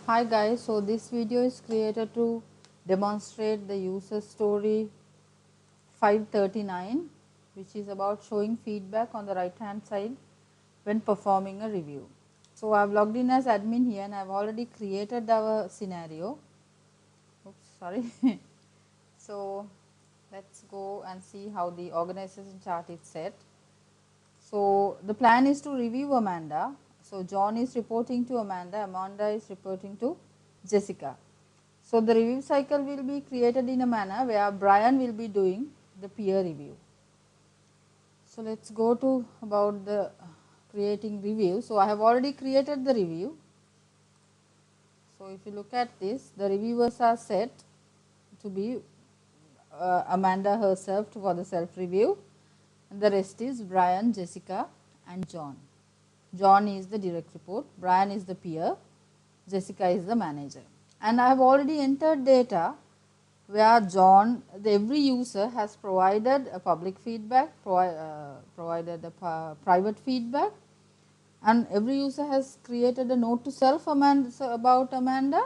Hi guys, so this video is created to demonstrate the user story 539, which is about showing feedback on the right hand side when performing a review. So I have logged in as admin here and I have already created our scenario. Oops, sorry. So let's go and see how the organization chart is set. So the plan is to review Amanda. So John is reporting to Amanda, Amanda is reporting to Jessica. So the review cycle will be created in a manner where Brian will be doing the peer review. So let's go to about the creating review. So I have already created the review. So if you look at this, the reviewers are set to be Amanda herself for the self review, and the rest is Brian, Jessica and John. John is the direct report, Brian is the peer, Jessica is the manager. And I have already entered data where John, every user has provided a public feedback, provided a private feedback, and every user has created a note to self about Amanda,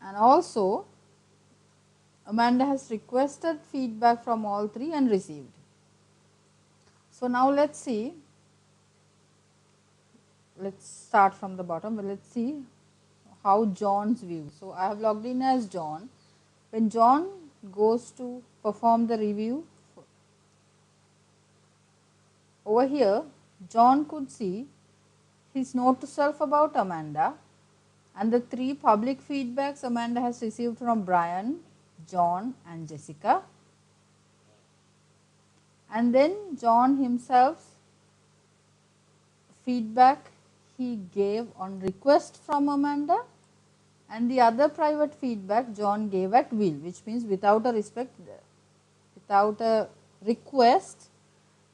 and also Amanda has requested feedback from all three and received. So now let's see, let's start from the bottom, let's see how John's view. So I have logged in as John. When John goes to perform the review, over here John could see his note to self about Amanda and the three public feedbacks Amanda has received from Brian, John and Jessica, and then John himself feedback he gave on request from Amanda, and the other private feedback John gave at will, which means without a request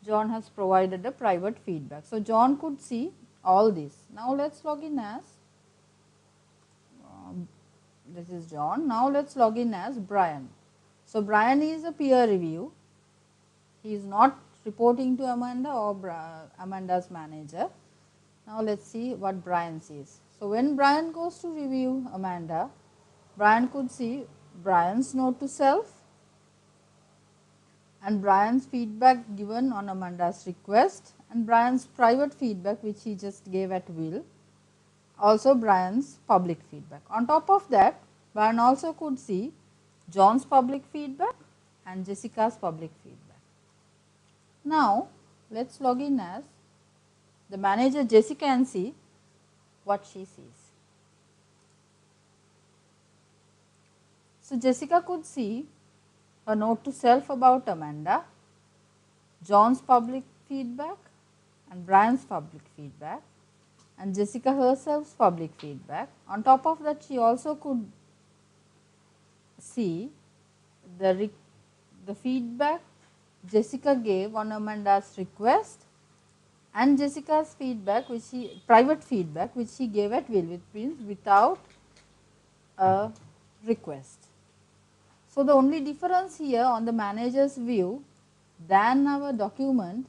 John has provided a private feedback. So John could see all this. Now let's log in as this is John. Now let's log in as Brian. So Brian is a peer review. He is not reporting to Amanda or Amanda's manager. Now let's see what Brian sees. So when Brian goes to review Amanda, Brian could see Brian's note to self and Brian's feedback given on Amanda's request and Brian's private feedback which he just gave at will, also Brian's public feedback. On top of that, Brian also could see John's public feedback and Jessica's public feedback. Now let's log in as the manager Jessica and see what she sees. So Jessica could see a note to self about Amanda, John's public feedback and Brian's public feedback and Jessica herself's public feedback. On top of that, she also could see the feedback Jessica gave on Amanda's request and Jessica's feedback which private feedback which she gave at will, which means without a request. So the only difference here on the manager's view than our document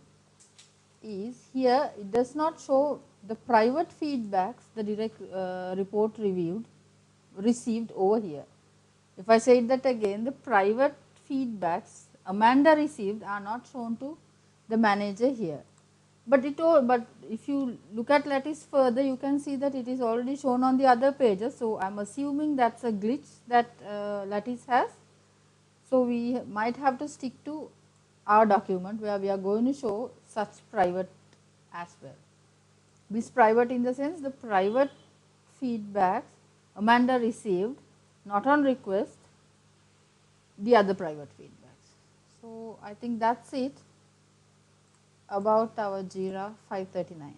is here it does not show the private feedbacks the direct report received over here. If I say that again, the private feedbacks Amanda received are not shown to the manager here. But if you look at lattice further, you can see that it is already shown on the other pages. So I am assuming that's a glitch that lattice has. So we might have to stick to our document where we are going to show such private as well. This private in the sense the private feedbacks Amanda received not on request, the other private feedbacks. So I think that's it about our JIRA 539.